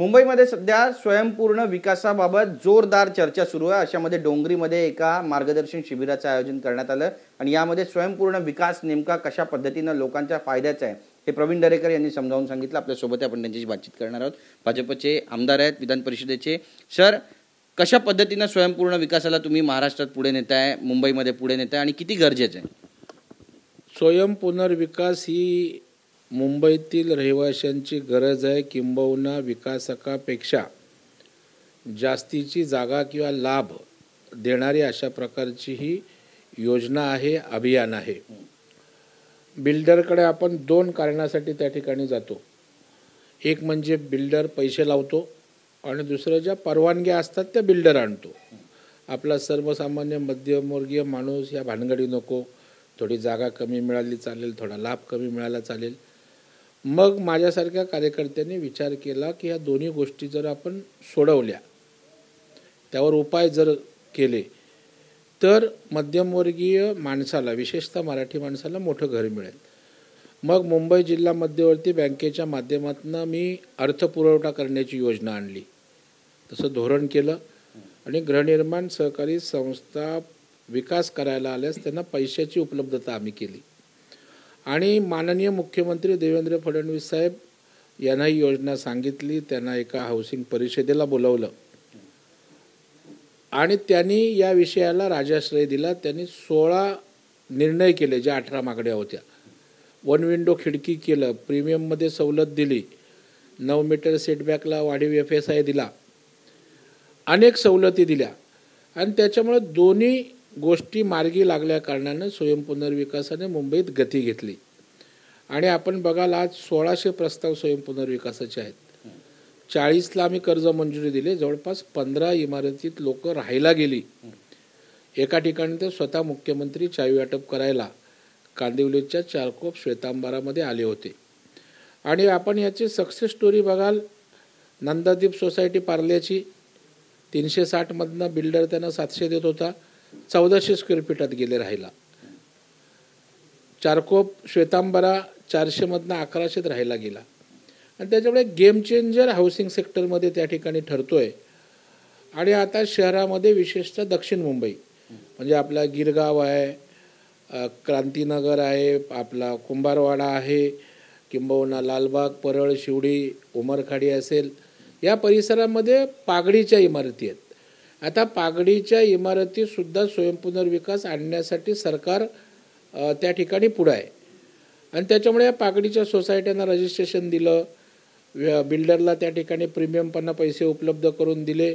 मुंबईमध्ये सध्या स्वयंपूर्ण विकासाबाबत जोरदार चर्चा सुरू आहे। अशामध्ये डोंगरीमध्ये एका मार्गदर्शन शिबिराचं आयोजन करण्यात आलं आणि यामध्ये स्वयंपूर्ण विकास नेमका कशा पद्धतीने लोकांच्या फायद्याचा आहे हे प्रवीण दरेकर यांनी समजावून सांगितलं। आपल्या सोबत आपण त्यांच्याशी बातचीत करणार आहोत। भाजपचे आमदार आहेत, विधान परिषदेचे। सर, कशा पद्धतीने स्वयंपूर्ण विकासाला तुम्ही महाराष्ट्रात पुढे नेताय, मुंबईमध्ये पुढे नेताय आणि किती गरजेचं आहे? स्वयंपुनर्विकास ही मुंबईतील रहिवाशांची गरज आहे, किंबहुना विकासकापेक्षा जास्तीची जागा किंवा लाभ देणारी अशा प्रकारची ही योजना आहे, अभियान आहे। बिल्डरकडे आपण दोन कारणासाठी त्या ठिकाणी जातो। एक म्हणजे बिल्डर पैसे लावतो आणि दुसरं ज्या परवानग्या असतात त्या बिल्डर आणतो। आपला सर्वसामान्य मध्यमवर्गीय माणूस या भानगडी नको, थोडी जागा कमी मिळाली चालेल, थोडा लाभ कमी मिळाला चालेल। मग माझ्यासारख्या कार्यकर्त्यांनी विचार केला की या दोन्ही गोष्टी जर आपण सोडवल्या, त्यावर उपाय जर केले तर मध्यमवर्गीय माणसाला, विशेषतः मराठी माणसाला मोठं घर मिळेल। मग मुंबई जिल्हा मध्यवर्ती बँकेच्या माध्यमातून मी अर्थपुरवठा करण्याची योजना आणली, तसं धोरण केलं आणि गृहनिर्माण सहकारी संस्था विकास करायला आल्यास त्यांना पैशाची उपलब्धता आम्ही केली आणि माननीय मुख्यमंत्री देवेंद्र फडणवीस साहेब यांना ही योजना सांगितली। त्यांना एका हाऊसिंग परिषदेला बोलवलं आणि त्यांनी या विषयाला राजाश्रय दिला। त्यांनी 16 निर्णय केले, ज्या 18 मागण्या होत्या। 1 विंडो खिडकी केलं, प्रीमियममध्ये सवलत दिली, 9 मीटर सेटबॅकला वाढीव FSI दिला, अनेक सवलती दिल्या आणि त्याच्यामुळे दोन्ही गोष्टी मार्गी लागल्या कारणानं स्वयंपुनर्विकासाने मुंबईत गती घेतली आणि आपण बघाल आज 1600 प्रस्ताव स्वयंपुनर्विकासाचे आहेत। 40ला आम्ही कर्ज मंजुरी दिली, जवळपास 15 इमारतीत लोक राहायला गेली। एका ठिकाणी तर स्वतः मुख्यमंत्री चावी वाटप करायला कांदिवलीच्या चारकोप श्वेतांबरामध्ये आले होते आणि आपण याची सक्सेस स्टोरी बघाल। नंदादीप सोसायटी पार्ल्याची 360 मधनं बिल्डर त्यांना 700 देत होता, 1400 स्क्वेअर फीटात गेले राहायला। चारकोप श्वेतांबरा 400 मधनं 1100 राहायला गेला आणि त्याच्यामुळे गेम चेंजर हाऊसिंग सेक्टरमध्ये त्या ठिकाणी ठरतोय। आणि आता शहरामध्ये विशेषतः दक्षिण मुंबई म्हणजे आपला गिरगाव आहे, क्रांतीनगर आहे, आपला कुंभारवाडा आहे, किंबहुना लालबाग, परळ, शिवडी, उमरखाडी असेल, या परिसरामध्ये पागडीच्या इमारती आहेत। आता पागडीच्या इमारतीसुद्धा स्वयंपुनर्विकास आणण्यासाठी सरकार त्या ठिकाणी पुढं आहे आणि त्याच्यामुळे या पागडीच्या सोसायट्यांना रजिस्ट्रेशन दिलं, बिल्डरला त्या ठिकाणी प्रीमियमपणा पैसे उपलब्ध करून दिले,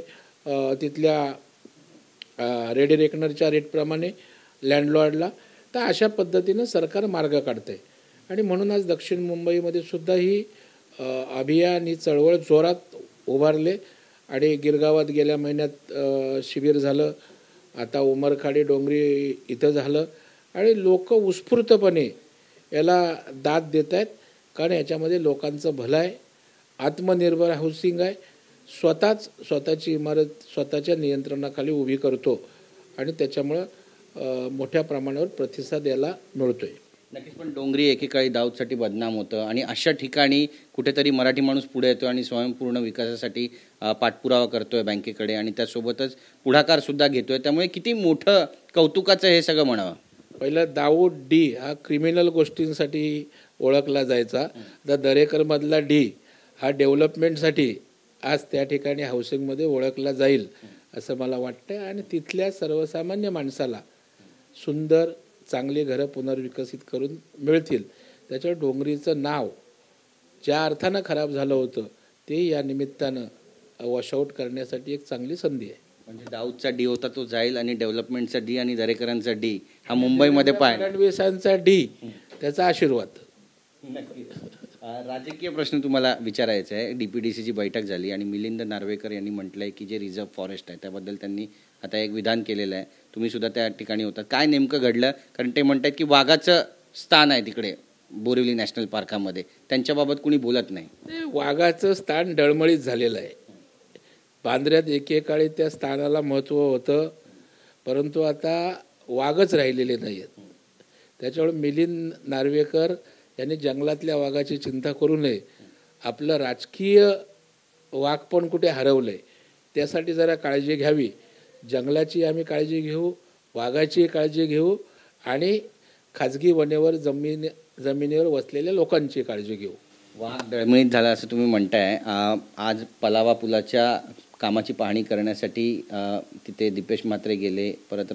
तिथल्या रेडी रेकनरच्या रेटप्रमाणे लँडलॉर्डला। तर अशा पद्धतीनं सरकार मार्ग काढतं आहे आणि म्हणून आज दक्षिण मुंबईमध्ये सुद्धा ही अभियान, ही चळवळ जोरात उभारले आणि गिरगावात गेल्या महिन्यात शिबिर झालं, आता उमरखाडी डोंगरी इथं झालं आणि लोक उत्स्फूर्तपणे याला दाद देत आहेत कारण याच्यामध्ये लोकांचं भलं आहे, आत्मनिर्भर हाऊसिंग आहे, स्वतःची इमारत स्वतःच्या नियंत्रणाखाली उभी करतो आणि त्याच्यामुळं मोठ्या प्रमाणावर प्रतिसाद याला मिळतोय। नक्कीच, पण डोंगरी एकेकाळी दाऊदसाठी बदनाम होतं आणि अशा ठिकाणी कुठेतरी मराठी माणूस पुढे येतो आणि स्वयंपूर्ण विकासासाठी पाठपुरावा करतोय बँकेकडे आणि त्यासोबतच पुढाकार सुद्धा घेतोय। त्यामुळे किती मोठं कौतुकाचं हे सगळं म्हणावं। पहिलं दाऊद डी हा क्रिमिनल गोष्टींसाठी ओळखला जायचा, आता दरेकरमधला डी हा डेव्हलपमेंटसाठी आज त्या ठिकाणी हाऊसिंगमध्ये ओळखला जाईल असं मला वाटतं आणि तिथल्या सर्वसामान्य माणसाला सुंदर चांगली घरं पुनर्विकसित करून मिळतील। त्याच्यावर डोंगरीचं नाव ज्या अर्थानं खराब झालं होतं ते या निमित्तानं वॉशआउट करण्यासाठी एक चांगली संधी आहे। म्हणजे दाऊदचा डी होता तो जाईल आणि डेव्हलपमेंटचा डी आणि दरेकरांचा डी हा मुंबईमध्ये पाहिजे, फडणवीसांचा डी त्याचा आशीर्वाद। राजकीय प्रश्न तुम्हाला विचारायचा आहे। DPDCची बैठक झाली आणि मिलिंद नार्वेकर यांनी म्हटलंय की जे रिझर्व्ह फॉरेस्ट आहे त्याबद्दल त्यांनी आता एक विधान केलेलं आहे, तुम्ही सुद्धा त्या ठिकाणी होता, काय नेमकं घडलं? कारण ते म्हणतात की वाघाचं स्थान आहे तिकडे बोरिवली नॅशनल पार्कामध्ये, त्यांच्याबाबत कुणी बोलत नाही। वाघाचं स्थान डळमळीत झालेलं आहे। बांद्र्यात एकेकाळी त्या स्थानाला महत्त्व होतं, परंतु आता वाघच राहिलेले नाही आहेत। त्याच्यामुळे मिलिंद नार्वेकर यांनी जंगलातल्या वाघाची चिंता करू नये, आपलं राजकीय वाघ पण कुठे हरवलंय त्यासाठी जरा काळजी घ्यावी. जंगलाची आम्ही काळजी घेऊ, वाघाची काळजी घेऊ आणि खाजगी वनेवर जमिनीवर वसलेल्या लोकांची काळजी घेऊ. वाघ डळमळीत झाला असं तुम्ही म्हणताय. आज पलावा पुलाच्या कामाची पाहणी करण्यासाठी तिथे दीपेश म्हात्रे गेले, परत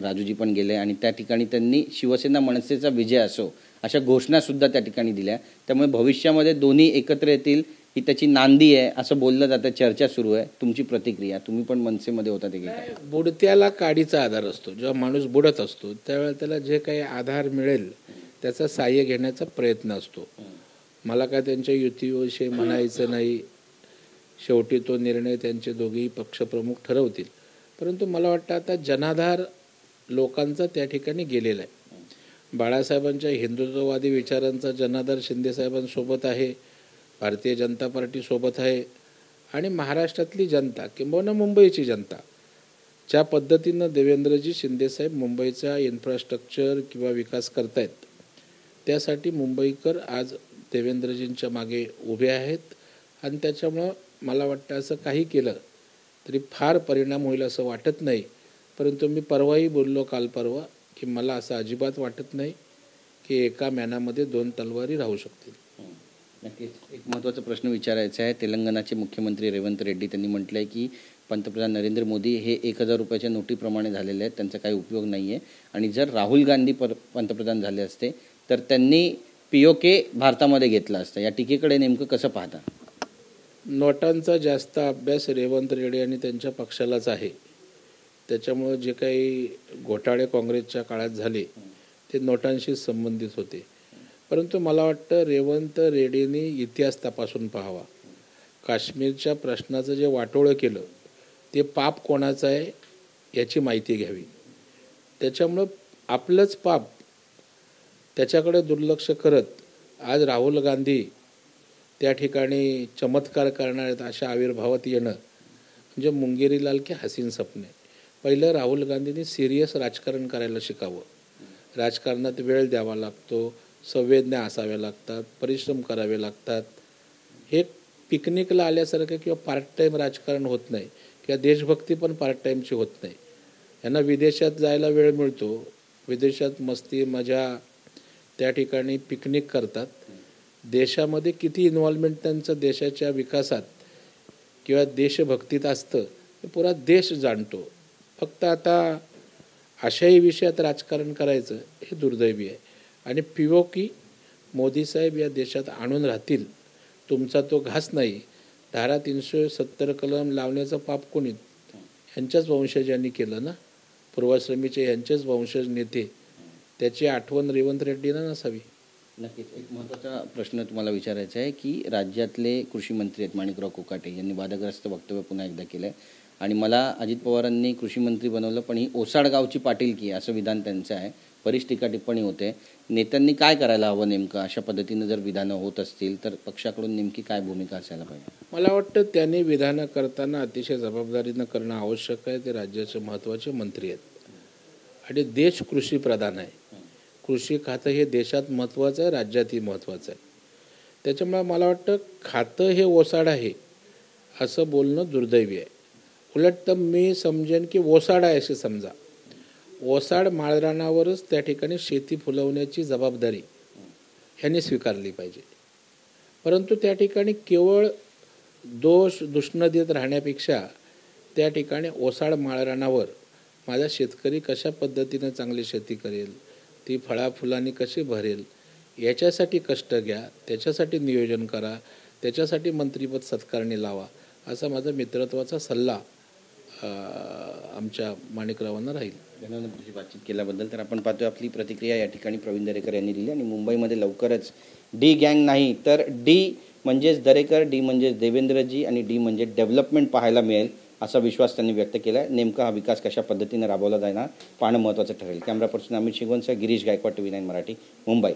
राजूजी पण गेले आणि त्या ठिकाणी त्यांनी शिवसेना मनसेचा विजय असो अशा घोषणासुद्धा त्या ठिकाणी दिल्या. त्यामुळे भविष्यामध्ये दोन्ही एकत्र येतील ही त्याची नांदी आहे असं बोललं जातं, चर्चा सुरू आहे. तुमची प्रतिक्रिया? तुम्ही पण मनसेमध्ये होता ते काय? बुडत्याला काडीचा आधार असतो. जेव्हा माणूस बुडत असतो त्यावेळेला त्याला जे काही आधार मिळेल त्याचा सहाय्य घेण्याचा प्रयत्न असतो. मला काय त्यांच्या युतीविषयी म्हणायचं नाही, शेवटी तो निर्णय त्यांचे दोघेही पक्षप्रमुख ठरवतील. परंतु मला वाटतं आता जनाधार लोकांचा त्या ठिकाणी गेलेला आहे. बाळासाहेबांच्या हिंदुत्ववादी विचारांचा जनाधार शिंदेसाहेबांसोबत आहे, भारतीय जनता पार्टीसोबत आहे आणि महाराष्ट्रातली जनता किंबहुना मुंबईची जनता ज्या पद्धतीनं देवेंद्रजी शिंदेसाहेब मुंबईचा इन्फ्रास्ट्रक्चर किंवा विकास करतायत त्यासाठी मुंबईकर आज देवेंद्रजींच्या मागे उभे आहेत आणि त्याच्यामुळं मला वाटतं असं काही केलं तरी फार परिणाम होईल असं वाटत नाही. परंतु मी परवाही बोललो, काल परवा, की मला असं अजिबात वाटत नाही की एका मॅनामध्ये दोन तलवारी राहू शकतील. नक्कीच. एक महत्त्वाचा प्रश्न विचारायचा आहे. तेलंगणाचे मुख्यमंत्री रेवंत रेड्डी त्यांनी म्हटलं आहे की पंतप्रधान नरेंद्र मोदी हे 1000 रुपयाच्या नोटीप्रमाणे झालेले आहेत, त्यांचा काही उपयोग नाही आहे आणि जर राहुल गांधी पंतप्रधान झाले असते तर त्यांनी POK भारतामध्ये घेतला असता. या टीकेकडे नेमकं कसं पाहता? नोटांचा जास्त अभ्यास रेवंत रेड्डी आणि त्यांच्या पक्षालाच आहे. त्याच्यामुळं जे काही घोटाळे काँग्रेसच्या काळात झाले ते नोटांशी संबंधित होते. परंतु मला वाटतं रेवंत रेड्डींनी इतिहास तपासून पाहावा. काश्मीरच्या प्रश्नाचं जे वाटोळं केलं ते पाप कोणाचं आहे याची माहिती घ्यावी. त्याच्यामुळं आपलंच पाप त्याच्याकडे दुर्लक्ष करत आज राहुल गांधी त्या ठिकाणी चमत्कार करणार आहेत अशा आविर्भावात येणं म्हणजे मुंगेरी लाल के हसीन सपने. पहिलं राहुल गांधींनी सिरियस राजकारण करायला शिकावं. राजकारणात वेळ द्यावा लागतो, संवेदना असाव्या लागतात, परिश्रम करावे लागतात. हे पिकनिकला आल्यासारखं किंवा पार्ट टाईम राजकारण होत नाही किंवा देशभक्ती पण पार्ट टाईमची होत नाही. यांना विदेशात जायला वेळ मिळतो, विदेशात मस्ती मजा त्या ठिकाणी पिकनिक करतात. देशामध्ये किती इन्व्हॉल्वमेंट त्यांचं देशाच्या विकासात किंवा देशभक्तीत असतं हे पुरा देश जाणतो. फक्त आता अशाही विषयात राजकारण करायचं हे दुर्दैवी आहे. आणि POK मोदी साहेब या देशात आणून राहतील, तुमचा तो घास नाही. धारा 370 कलम लावण्याचं पाप कोणी? यांच्याच वंशजांनी केलं ना, पूर्वाश्रमीचे यांचेच वंशज नेते. त्याची आठवण रेवंत रेड्डींना नसावी. नक्कीच. एक महत्त्वाचा प्रश्न तुम्हाला विचारायचा आहे की राज्यातले कृषी मंत्री आहेत माणिकराव कोकाटे यांनी वादग्रस्त वक्तव्य पुन्हा एकदा केलं आहे आणि मला अजित पवारांनी कृषी मंत्री बनवलं पण ही ओसाड गावची पाटीलकी असं विधान त्यांचं आहे. बरीच टीका टिप्पणी होते. नेत्यांनी काय करायला हवं नेमकं? अशा पद्धतीनं जर विधानं होत असतील तर पक्षाकडून नेमकी काय भूमिका असायला पाहिजे? मला वाटतं त्यांनी विधानं करताना अतिशय जबाबदारीनं करणं आवश्यक आहे. ते राज्याचे महत्त्वाचे मंत्री आहेत आणि देश कृषीप्रधान आहे. कृषी खातं हे देशात महत्त्वाचं आहे, राज्यातही महत्त्वाचं आहे. त्याच्यामुळे मला वाटतं खातं हे ओसाड आहे असं बोलणं दुर्दैवी आहे. उलट तर मी समजेन की ओसाड आहे असे समजा. ओसाड माळरानावरच त्या ठिकाणी शेती फुलवण्याची जबाबदारी ह्यांनी स्वीकारली पाहिजे. परंतु त्या ठिकाणी केवळ दूषणं देत राहण्यापेक्षा त्या ठिकाणी ओसाड माळरानावर माझा शेतकरी कशा पद्धतीनं चांगली शेती करेल, ती फळाफुलांनी कशी भरेल याच्यासाठी कष्ट घ्या, त्याच्यासाठी नियोजन करा, त्याच्यासाठी मंत्रिपद सत्कारणी लावा असा माझा मित्रत्वाचा सल्ला आमच्या माणिकरावांना राहील. धन्यवाद बातचीत केल्याबद्दल. तर आपण पाहतोय आपली प्रतिक्रिया या ठिकाणी प्रवीण दरेकर यांनी दिली आणि मुंबईमध्ये लवकरच D गँग नाही तर D म्हणजेच दरेकर, D म्हणजेच देवेंद्रजी आणि D म्हणजे डेव्हलपमेंट पाहायला मिळेल असा विश्वास त्यांनी व्यक्त केला आहे. नेमका हा विकास कशा पद्धतीने राबवला जाणार पाहणं महत्त्वाचं ठरेल. कॅमेरा पर्सन अमित शिगवणसह गिरीश गायकवाड, TV9 मराठी, मुंबई.